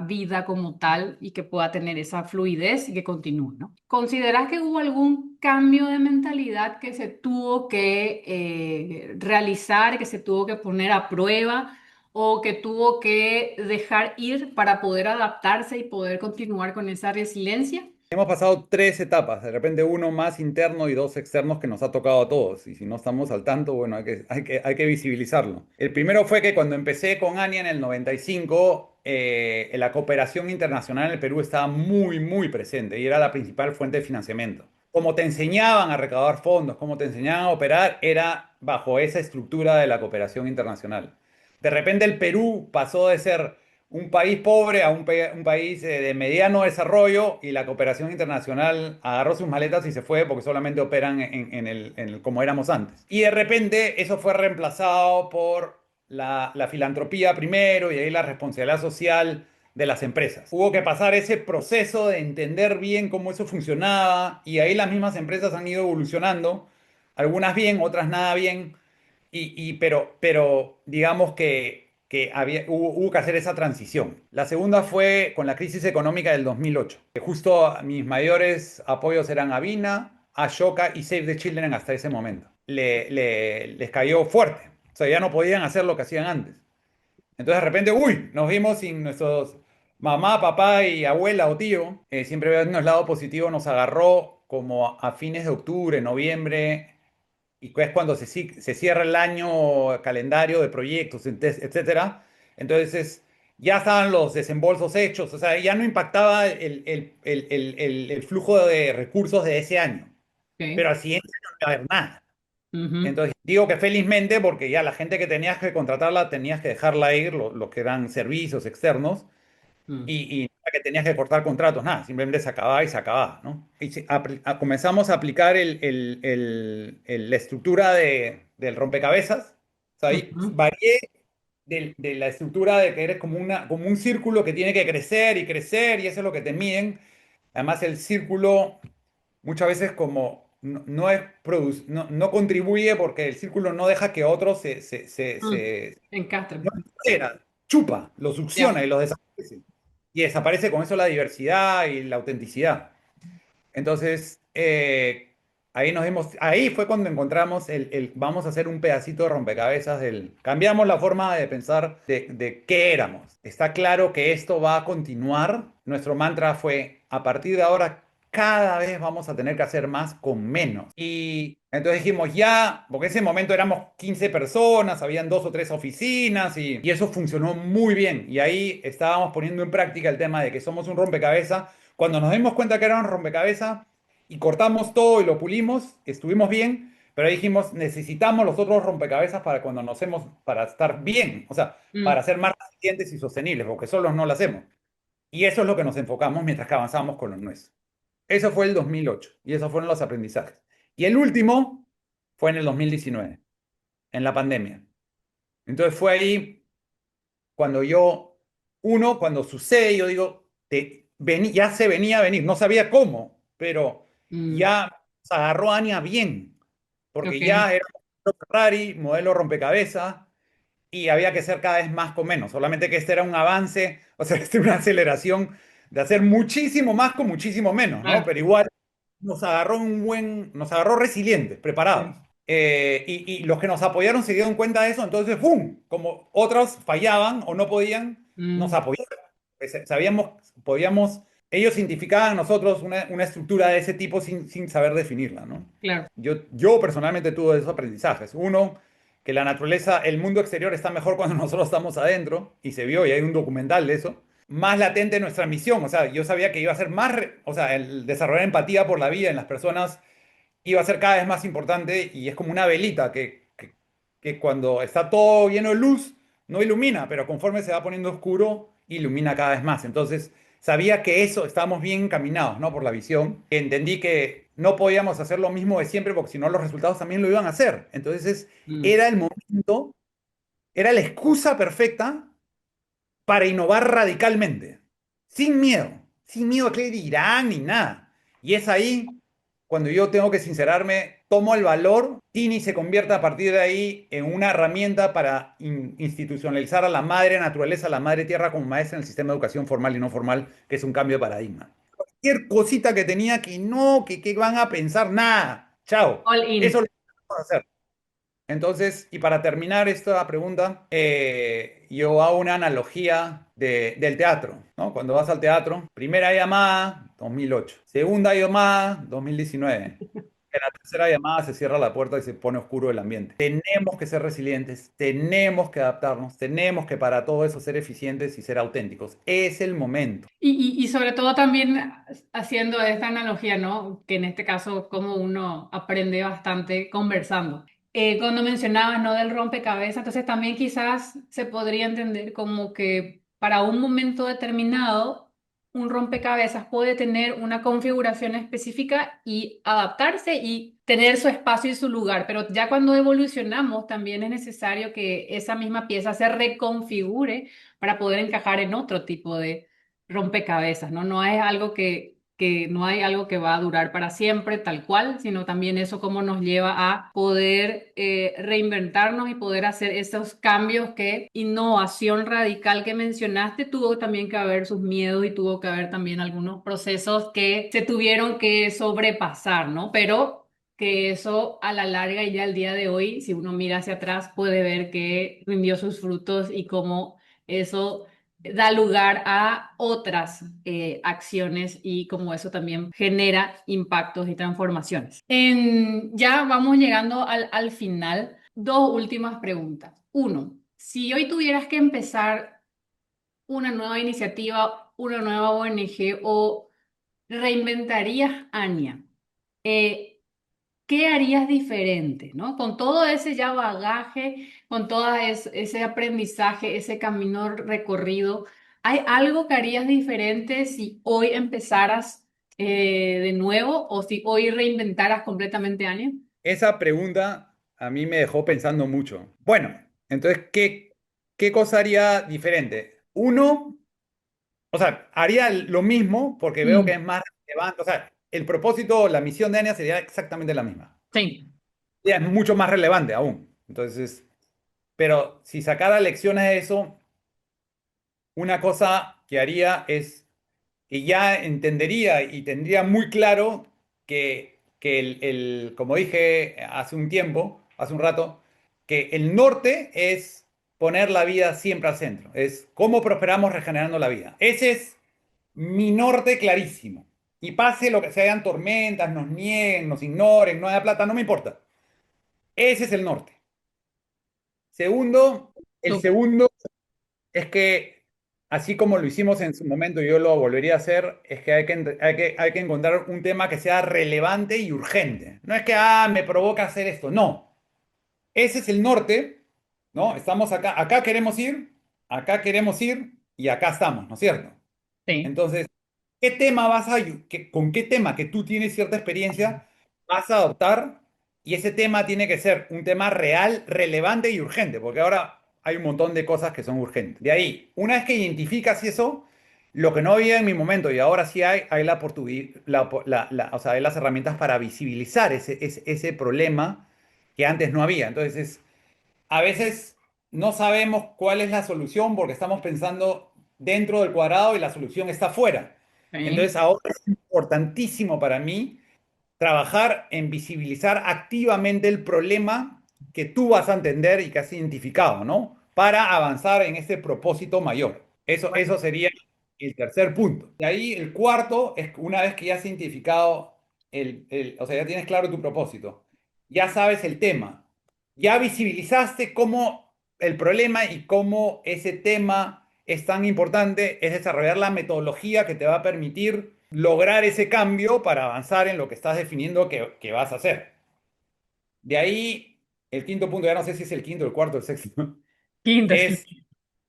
vida como tal y que pueda tener esa fluidez y que continúe, ¿no? ¿Consideras que hubo algún cambio de mentalidad que se tuvo que realizar, que se tuvo que poner a prueba? O que tuvo que dejar ir para poder adaptarse y poder continuar con esa resiliencia. Hemos pasado tres etapas, de repente uno más interno y dos externos que nos ha tocado a todos. Y si no estamos al tanto, bueno, hay que visibilizarlo. El primero fue que cuando empecé con ANIA en el 95, la cooperación internacional en el Perú estaba muy presente y era la principal fuente de financiamiento. Como te enseñaban a recaudar fondos, como te enseñaban a operar, era bajo esa estructura de la cooperación internacional. De repente el Perú pasó de ser un país pobre a un país de mediano desarrollo y la cooperación internacional agarró sus maletas y se fue porque solamente operan como éramos antes. Y de repente eso fue reemplazado por la filantropía primero y ahí la responsabilidad social de las empresas. Hubo que pasar ese proceso de entender bien cómo eso funcionaba y ahí las mismas empresas han ido evolucionando, algunas bien, otras nada bien pero digamos que hubo que hacer esa transición. La segunda fue con la crisis económica del 2008, que justo mis mayores apoyos eran Avina, Ashoka y Save the Children hasta ese momento. Les cayó fuerte. O sea, ya no podían hacer lo que hacían antes. Entonces de repente, uy, nos vimos sin nuestros mamá, papá y abuela o tío. Siempre veo un lado positivo, nos agarró como a fines de octubre, noviembre, y es cuando se cierra el año calendario de proyectos, etcétera. Entonces ya estaban los desembolsos hechos, o sea, ya no impactaba el flujo de recursos de ese año. Ok. pero al siguiente año no iba a haber nada. Ujú, Entonces, digo que felizmente, porque ya la gente que tenías que contratarla, tenías que dejarla ir, lo que eran servicios externos, mm, y no era que tenías que cortar contratos, nada, simplemente se acababa, ¿no? Y comenzamos a aplicar la estructura del rompecabezas. O sea, ahí ujú, varié de la estructura de que eres como un círculo que tiene que crecer y crecer, y eso es lo que te miden. Además, el círculo muchas veces como no es no contribuye porque el círculo no deja que otros mm. Encastre. no altera, chupa, lo succiona Ya. y los desaparece. Y desaparece con eso la diversidad y la autenticidad. Entonces, ahí fue cuando encontramos vamos a hacer un pedacito de rompecabezas cambiamos la forma de pensar de qué éramos. Está claro que esto va a continuar. Nuestro mantra fue, a partir de ahora, cada vez vamos a tener que hacer más con menos. Y entonces dijimos, ya, porque en ese momento éramos 15 personas, habían dos o tres oficinas y eso funcionó muy bien. Y ahí estábamos poniendo en práctica el tema de que somos un rompecabezas. Cuando nos dimos cuenta que era un rompecabezas y cortamos todo y lo pulimos, estuvimos bien, pero dijimos, necesitamos los otros rompecabezas para cuando nos hacemos, para estar bien, o sea, para Mm, ser más resilientes y sostenibles, porque solos no lo hacemos. Y eso es lo que nos enfocamos mientras que avanzábamos con los nuestros. Eso fue el 2008 y esos fueron los aprendizajes. Y el último fue en el 2019, en la pandemia. Entonces fue ahí cuando cuando sucede, yo digo, ya se venía a venir, no sabía cómo, pero mm, ya se agarró a Ania bien, porque ok. ya era un modelo Ferrari, modelo rompecabezas, y había que ser cada vez más con menos, solamente que este era un avance, o sea, este era una aceleración de hacer muchísimo más con muchísimo menos, ¿no? Claro. Pero igual nos agarró resilientes, preparados. Sí. Y los que nos apoyaron se dieron cuenta de eso, entonces, ¡pum! Como otros fallaban o no podían, nos Mm, apoyaron. Sabíamos, podíamos, ellos identificaban a nosotros una estructura de ese tipo sin saber definirla, ¿no? claro. Yo personalmente tuve esos aprendizajes. Uno, que la naturaleza, el mundo exterior está mejor cuando nosotros estamos adentro, y se vio, y hay un documental de eso. Más latente nuestra misión, o sea, yo sabía que iba a ser o sea, el desarrollar empatía por la vida en las personas iba a ser cada vez más importante y es como una velita que cuando está todo lleno de luz, no ilumina, pero conforme se va poniendo oscuro, ilumina cada vez más. Entonces, sabía que eso, estábamos bien encaminados, ¿no? Por la visión. Entendí que no podíamos hacer lo mismo de siempre porque si no los resultados también lo iban a hacer. Entonces, Mm, era el momento, era la excusa perfecta para innovar radicalmente, sin miedo a qué dirán ni nada. Y es ahí cuando yo tengo que sincerarme, tomo el valor, Tini se convierte a partir de ahí en una herramienta para institucionalizar a la madre naturaleza, a la madre tierra como maestra en el sistema de educación formal y no formal, que es un cambio de paradigma. Cualquier cosita que tenía que no, que van a pensar, nada, chao. all Eso in. lo vamos a hacer. Entonces, y para terminar esta pregunta, yo hago una analogía del teatro, ¿no? Cuando vas al teatro, primera llamada, 2008. Segunda llamada, 2019. En la tercera llamada se cierra la puerta y se pone oscuro el ambiente. Tenemos que ser resilientes, tenemos que adaptarnos, tenemos que para todo eso ser eficientes y ser auténticos. Es el momento. Y sobre todo también haciendo esta analogía, ¿no? Que en este caso, como uno aprende bastante conversando. Cuando mencionabas, ¿no? Del rompecabezas, entonces también quizás se podría entender como que para un momento determinado, un rompecabezas puede tener una configuración específica y adaptarse y tener su espacio y su lugar, pero ya cuando evolucionamos, también es necesario que esa misma pieza se reconfigure para poder encajar en otro tipo de rompecabezas, ¿no? No es algo que no hay algo que va a durar para siempre tal cual, sino también eso cómo nos lleva a poder reinventarnos y poder hacer esos cambios que innovación radical que mencionaste tuvo también que haber sus miedos y tuvo que haber también algunos procesos que se tuvieron que sobrepasar, ¿no? Pero que eso a la larga y ya al día de hoy, si uno mira hacia atrás, puede ver que rindió sus frutos y cómo eso da lugar a otras acciones y como eso también genera impactos y transformaciones. Ya vamos llegando al final. Dos últimas preguntas. Uno, si hoy tuvieras que empezar una nueva iniciativa, una nueva ONG o reinventarías Ania, ¿qué harías diferente, ¿no? Con todo ese ya bagaje, con todo ese aprendizaje, ese camino recorrido, ¿hay algo que harías diferente si hoy empezaras de nuevo o si hoy reinventaras completamente año? Esa pregunta a mí me dejó pensando mucho. Bueno, entonces, ¿qué cosa haría diferente? Uno, o sea, haría lo mismo porque veo que Mm, es más relevante. O sea, el propósito, la misión de ANIA sería exactamente la misma. sí, Y es mucho más relevante aún. Entonces, pero si sacara lecciones de eso, una cosa que haría es que ya entendería y tendría muy claro que como dije hace un tiempo, hace un rato, que el norte es poner la vida siempre al centro, es cómo prosperamos regenerando la vida. Ese es mi norte clarísimo. Y pase lo que se hayan tormentas, nos nieguen, nos ignoren, no haya plata, no me importa. Ese es el norte. Segundo, el súper. segundo es que, así como lo hicimos en su momento, y yo lo volvería a hacer, es que hay que encontrar un tema que sea relevante y urgente. No es que, me provoca hacer esto. No. Ese es el norte, ¿no? Estamos acá, acá queremos ir y acá estamos, ¿no es cierto? Sí. Entonces, ¿qué tema con qué tema que tú tienes cierta experiencia vas a adoptar? Y ese tema tiene que ser un tema real, relevante y urgente, porque ahora hay un montón de cosas que son urgentes. De ahí, una vez que identificas eso, lo que no había en mi momento y ahora sí hay la oportunidad, o sea, hay las herramientas para visibilizar ese problema que antes no había. Entonces, a veces no sabemos cuál es la solución porque estamos pensando dentro del cuadrado y la solución está fuera. Sí. Entonces, ahora es importantísimo para mí trabajar en visibilizar activamente el problema que tú vas a entender y que has identificado, ¿no? Para avanzar en este propósito mayor. Eso sería el tercer punto. De ahí el cuarto es que una vez que ya has identificado o sea, ya tienes claro tu propósito, ya sabes el tema, ya visibilizaste cómo el problema y cómo ese tema es tan importante, es desarrollar la metodología que te va a permitir lograr ese cambio para avanzar en lo que estás definiendo que vas a hacer. De ahí, el quinto punto, ya no sé si es el quinto, el cuarto, el sexto, Quinta, sí. es,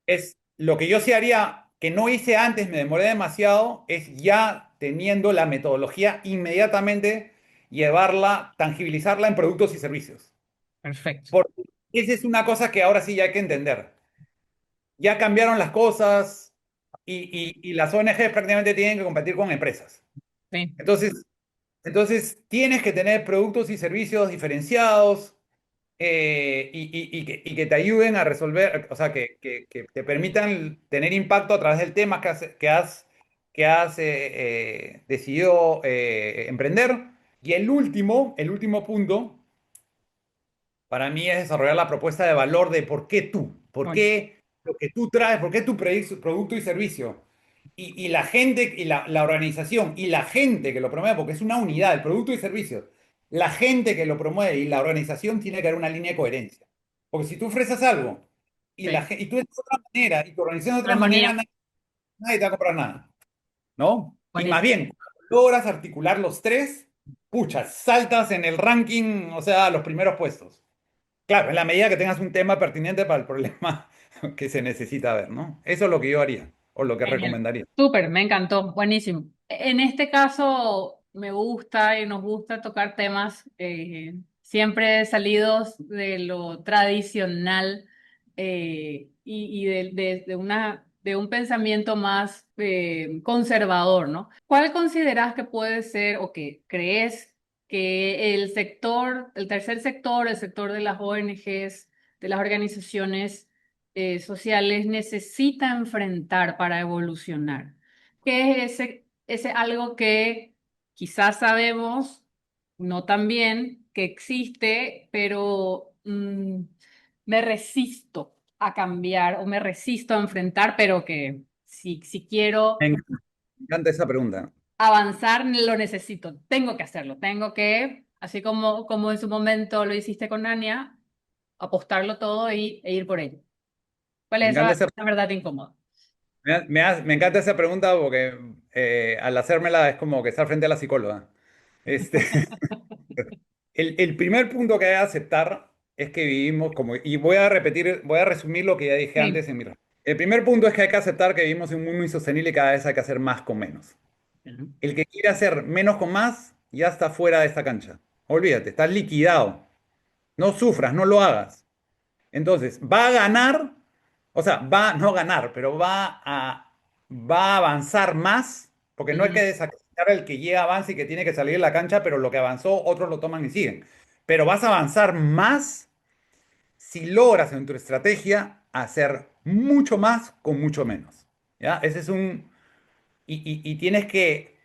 es lo que yo sí haría, que no hice antes, me demoré demasiado, es ya teniendo la metodología inmediatamente llevarla, tangibilizarla en productos y servicios. Perfecto. Porque esa es una cosa que ahora sí ya hay que entender. Ya cambiaron las cosas y las ONG prácticamente tienen que competir con empresas. Sí. Entonces, tienes que tener productos y servicios diferenciados y que te ayuden a resolver, o sea, que te permitan tener impacto a través del tema que has decidido emprender. Y el último punto para mí es desarrollar la propuesta de valor de por qué tú, por Bueno, qué lo que tú traes, por qué tu producto y servicio. Y la gente, y la organización, y la gente que lo promueve, porque es una unidad, el producto y servicio. La gente que lo promueve y la organización tiene que haber una línea de coherencia. Porque si tú ofreces algo sí. y tú de otra manera y tu organización de otra manera, Armonía. nadie te va a comprar nada. ¿No? Y más Buenísimo. bien, cuando logras articular los tres, pucha, saltas en el ranking, o sea, a los primeros puestos. Claro, en la medida que tengas un tema pertinente para el problema que se necesita ver, ¿no? Eso es lo que yo haría, o lo que Genial. recomendaría. Súper, me encantó, buenísimo. En este caso me gusta y nos gusta tocar temas siempre salidos de lo tradicional y de un pensamiento más conservador, ¿no? ¿Cuál consideras que puede ser o que crees que el sector, el tercer sector, el sector de las ONGs, de las organizaciones sociales necesita enfrentar para evolucionar? ¿Qué es ese algo que quizás sabemos, no tan bien, que existe, pero me resisto a cambiar o me resisto a enfrentar, pero que si quiero Me encanta esa pregunta. avanzar, lo necesito, tengo que hacerlo, tengo que, así como en su momento lo hiciste con Ania, apostarlo todo e ir por ello? ¿Cuál Me es encanta esa verdad incómoda? me encanta esa pregunta porque al hacérmela es como que estar frente a la psicóloga. Este, el primer punto que hay que aceptar es que vivimos como, y voy a repetir, voy a resumir lo que ya dije Sí. antes en mi... El primer punto es que hay que aceptar que vivimos en un mundo insostenible y cada vez hay que hacer más con menos. Ujú. El que quiere hacer menos con más ya está fuera de esta cancha. Olvídate, estás liquidado. No sufras, no lo hagas. Entonces, va a ganar, o sea, va no ganar, pero va a avanzar más, porque no hay que Ujú. desacreditar el que llega, avanza y que tiene que salir de la cancha, pero lo que avanzó, otros lo toman y siguen. Pero vas a avanzar más si logras en tu estrategia hacer mucho más con mucho menos. ¿Ya? Ese es un... y tienes que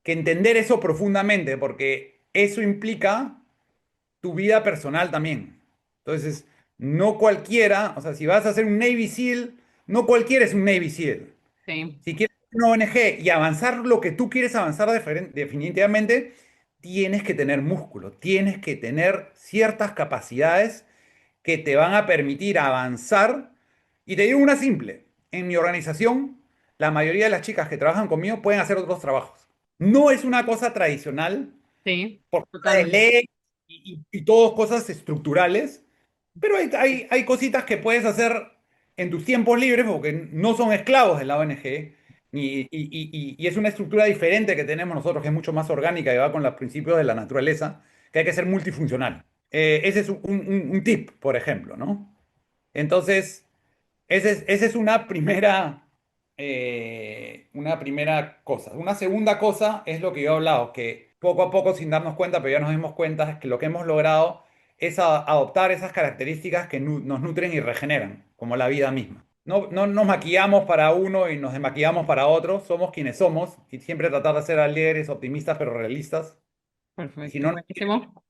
entender eso profundamente, porque eso implica tu vida personal también. Entonces, no cualquiera, o sea, si vas a hacer un Navy SEAL, no cualquiera es un Navy SEAL. Sí. Si quieres una ONG y avanzar lo que tú quieres avanzar definitivamente, tienes que tener músculo, tienes que tener ciertas capacidades que te van a permitir avanzar. Y te digo una simple, en mi organización, la mayoría de las chicas que trabajan conmigo pueden hacer otros trabajos. No es una cosa tradicional Sí, por falta de totalmente. ley y todas cosas estructurales, pero hay cositas que puedes hacer en tus tiempos libres porque no son esclavos de la ONG y es una estructura diferente que tenemos nosotros, que es mucho más orgánica y va con los principios de la naturaleza, que hay que ser multifuncional. Ese es un tip, por ejemplo, ¿no? Entonces, esa es una primera cosa. Una segunda cosa es lo que yo he hablado, que poco a poco, sin darnos cuenta, pero ya nos dimos cuenta, es que lo que hemos logrado es adoptar esas características que nos nutren y regeneran, como la vida misma. No nos maquillamos para uno y nos desmaquillamos para otro, somos quienes somos y siempre tratar de ser alegres, optimistas, pero realistas. Y si Perfecto, no, buenísimo.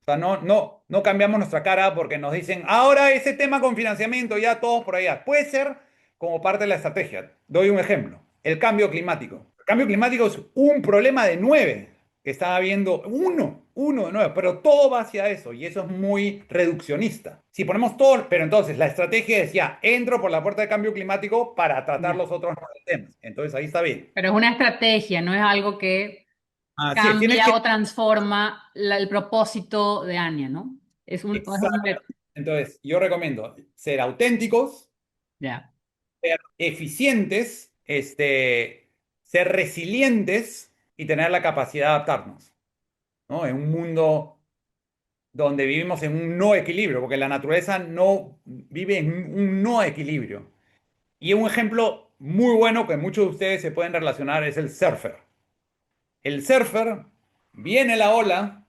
o sea, no cambiamos nuestra cara porque nos dicen, ahora ese tema con financiamiento, ya todos por allá. Puede ser como parte de la estrategia. Doy un ejemplo. El cambio climático. El cambio climático es un problema de nueve que está habiendo, uno de nueve, pero todo va hacia eso y eso es muy reduccionista. Si ponemos todo, pero entonces la estrategia es ya, entro por la puerta de cambio climático para tratar Ya. los otros nueve temas. Entonces ahí está bien. Pero es una estrategia, no es algo que Así es, tienes cambia que... o transforma el propósito de Anya, ¿no? Es un reto. Exactamente. Entonces, yo recomiendo ser auténticos, Ya. ser eficientes, ser resilientes y tener la capacidad de adaptarnos, ¿no? En un mundo donde vivimos en un no equilibrio, porque la naturaleza no vive en un no equilibrio. Y un ejemplo muy bueno que muchos de ustedes se pueden relacionar es el surfer. El surfer viene la ola,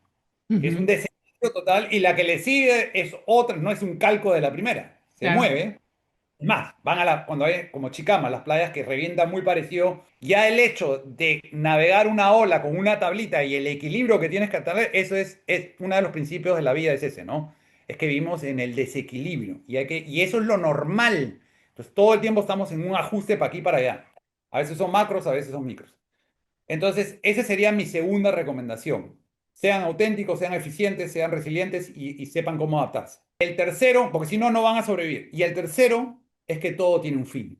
es un Ujú. desequilibrio total, y la que le sigue es otra, no es un calco de la primera. Se Claro. mueve. Es más, cuando hay como Chicama, las playas que revientan muy parecido, ya el hecho de navegar una ola con una tablita y el equilibrio que tienes que tener, eso es uno de los principios de la vida, es ese, ¿no? Es que vivimos en el desequilibrio y eso es lo normal. Entonces todo el tiempo estamos en un ajuste para aquí y para allá. A veces son macros, a veces son micros. Entonces, esa sería mi segunda recomendación. Sean auténticos, sean eficientes, sean resilientes y sepan cómo adaptarse. El tercero, porque si no, no van a sobrevivir. Y el tercero es que todo tiene un fin.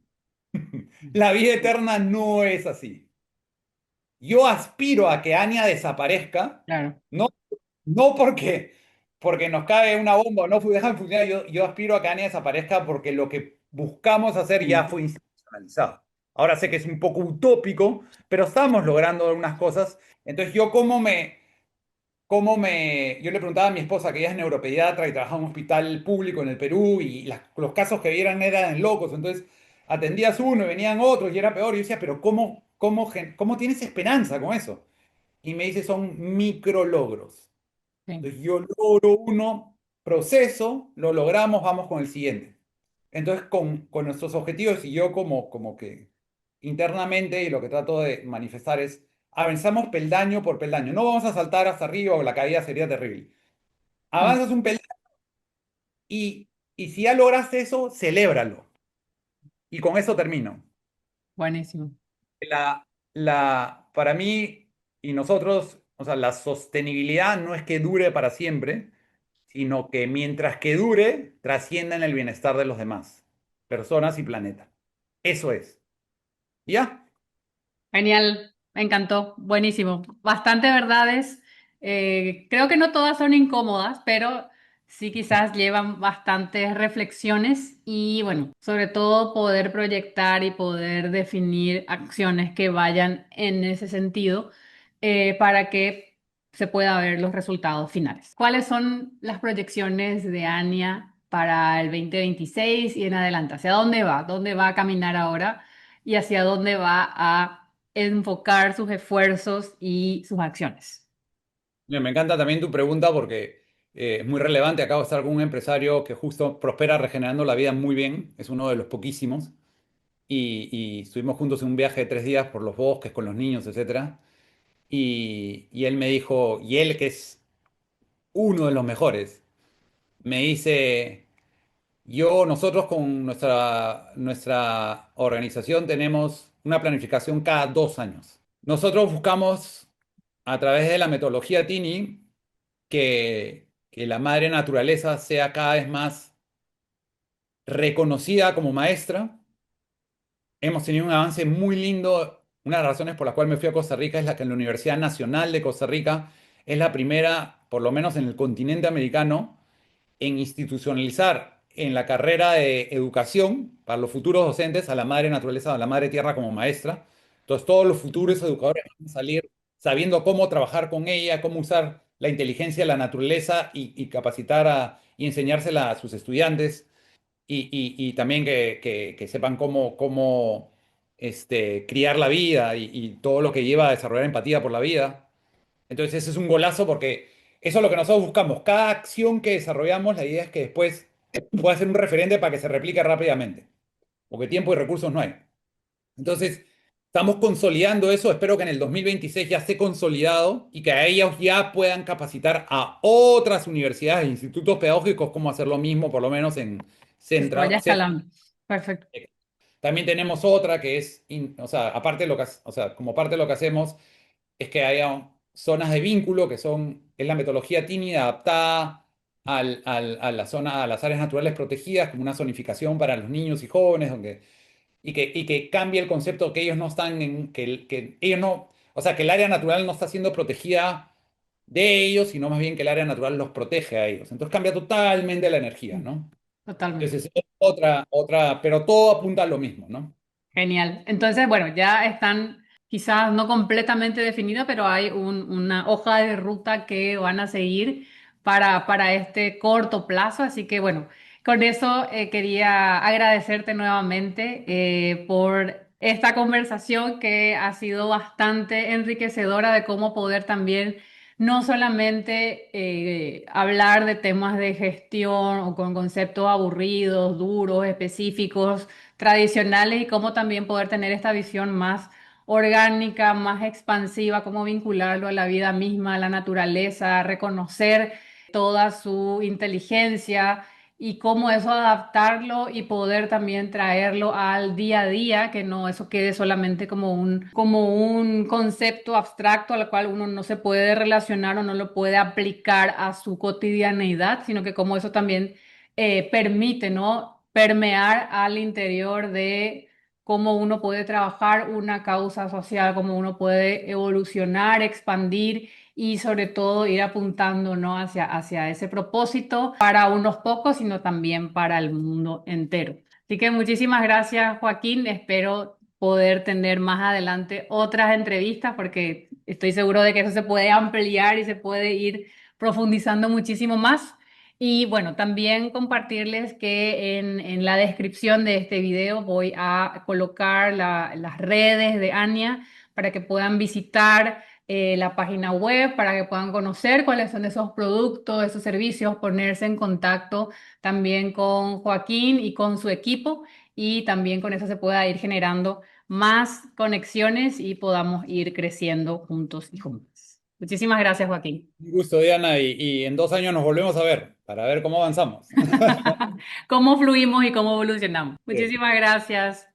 La vida eterna no es así. Yo aspiro a que Anya desaparezca, Claro. no, no porque nos cae una bomba o no deja de funcionar. Yo aspiro a que Anya desaparezca porque lo que buscamos hacer ya Sí. fue institucionalizado. Ahora sé que es un poco utópico, pero estamos logrando algunas cosas. Entonces, yo le preguntaba a mi esposa, que ella es neuropediatra y trabaja en un hospital público en el Perú, y los casos que vieran eran locos. Entonces, atendías uno y venían otros y era peor. Y yo decía, pero ¿cómo tienes esperanza con eso? Y me dice, son micro logros. Sí. Entonces, yo logro uno, proceso, lo logramos, vamos con el siguiente. Entonces, con nuestros objetivos y yo como que internamente y lo que trato de manifestar es, avanzamos peldaño por peldaño. No vamos a saltar hasta arriba o la caída sería terrible. Mm. Avanzas un peldaño y si ya lograste eso, celébralo. Y con eso termino. Buenísimo. Para mí y nosotros, o sea, la sostenibilidad no es que dure para siempre, sino que mientras que dure, trascienda en el bienestar de los demás, personas y planeta. Eso es. ¿Ya? Genial, me encantó, buenísimo. Bastante verdades Creo que no todas son incómodas, pero sí quizás llevan bastantes reflexiones y bueno, sobre todo poder proyectar y poder definir acciones que vayan en ese sentido para que se pueda ver los resultados finales. ¿Cuáles son las proyecciones de Ania para el 2026 y en adelante? ¿Hacia dónde va? ¿Dónde va a caminar ahora? ¿Y hacia dónde va a enfocar sus esfuerzos y sus acciones? Mira, me encanta también tu pregunta porque es muy relevante. Acabo de estar con un empresario que justo prospera regenerando la vida muy bien, es uno de los poquísimos, y estuvimos juntos en un viaje de 3 días por los bosques con los niños, etcétera. Y él me dijo, y él que es uno de los mejores, me dice, nosotros con nuestra organización tenemos una planificación cada 2 años. Nosotros buscamos a través de la metodología Tini que la madre naturaleza sea cada vez más reconocida como maestra. Hemos tenido un avance muy lindo. Una de las razones por las cuales me fui a Costa Rica es la que en la Universidad Nacional de Costa Rica es la primera, por lo menos en el continente americano, en institucionalizar en la carrera de educación para los futuros docentes a la madre naturaleza, a la madre tierra como maestra. Entonces, todos los futuros educadores van a salir sabiendo cómo trabajar con ella, cómo usar la inteligencia de la naturaleza y capacitar y enseñársela a sus estudiantes y también que sepan cómo criar la vida y todo lo que lleva a desarrollar empatía por la vida. Entonces, ese es un golazo porque eso es lo que nosotros buscamos. Cada acción que desarrollamos, la idea es que después pueda ser un referente para que se replique rápidamente, porque tiempo y recursos no hay. Entonces, estamos consolidando eso. Espero que en el 2026 ya esté consolidado y que a ellos ya puedan capacitar a otras universidades e institutos pedagógicos cómo hacer lo mismo, por lo menos en Que se vaya escalando. Perfecto. también tenemos otra que es, o sea, aparte de lo que, o sea, como parte de lo que hacemos, es que haya zonas de vínculo, es la metodología tímida adaptada a la zona, a las áreas naturales protegidas, como una zonificación para los niños y jóvenes, y que cambie el concepto que ellos no están que ellos no, o sea, que el área natural no está siendo protegida de ellos, sino más bien que el área natural los protege a ellos. Entonces cambia totalmente la energía, ¿no? Totalmente. Entonces, es otra, pero todo apunta a lo mismo, ¿no? Genial. Entonces, bueno, ya están quizás no completamente definidas, pero hay una hoja de ruta que van a seguir para este corto plazo. Así que, bueno, con eso quería agradecerte nuevamente por esta conversación que ha sido bastante enriquecedora de cómo poder también no solamente hablar de temas de gestión o con conceptos aburridos, duros, específicos tradicionales y cómo también poder tener esta visión más orgánica, más expansiva, cómo vincularlo a la vida misma, a la naturaleza, reconocer toda su inteligencia y cómo eso adaptarlo y poder también traerlo al día a día, que no eso quede solamente como un concepto abstracto al cual uno no se puede relacionar o no lo puede aplicar a su cotidianeidad, sino que como eso también permite, ¿no? Permear al interior de cómo uno puede trabajar una causa social, cómo uno puede evolucionar, expandir y sobre todo ir apuntando, ¿no? hacia ese propósito para unos pocos, sino también para el mundo entero. Así que muchísimas gracias, Joaquín. Espero poder tener más adelante otras entrevistas porque estoy seguro de que eso se puede ampliar y se puede ir profundizando muchísimo más. Y bueno, también compartirles que en la descripción de este video voy a colocar las redes de Ania para que puedan visitar la página web, para que puedan conocer cuáles son esos productos, esos servicios, ponerse en contacto también con Joaquín y con su equipo y también con eso se pueda ir generando más conexiones y podamos ir creciendo juntos y juntas. Muchísimas gracias, Joaquín. Un gusto, Diana, y en 2 años nos volvemos a ver para ver cómo avanzamos. Cómo fluimos y cómo evolucionamos. Sí. Muchísimas gracias.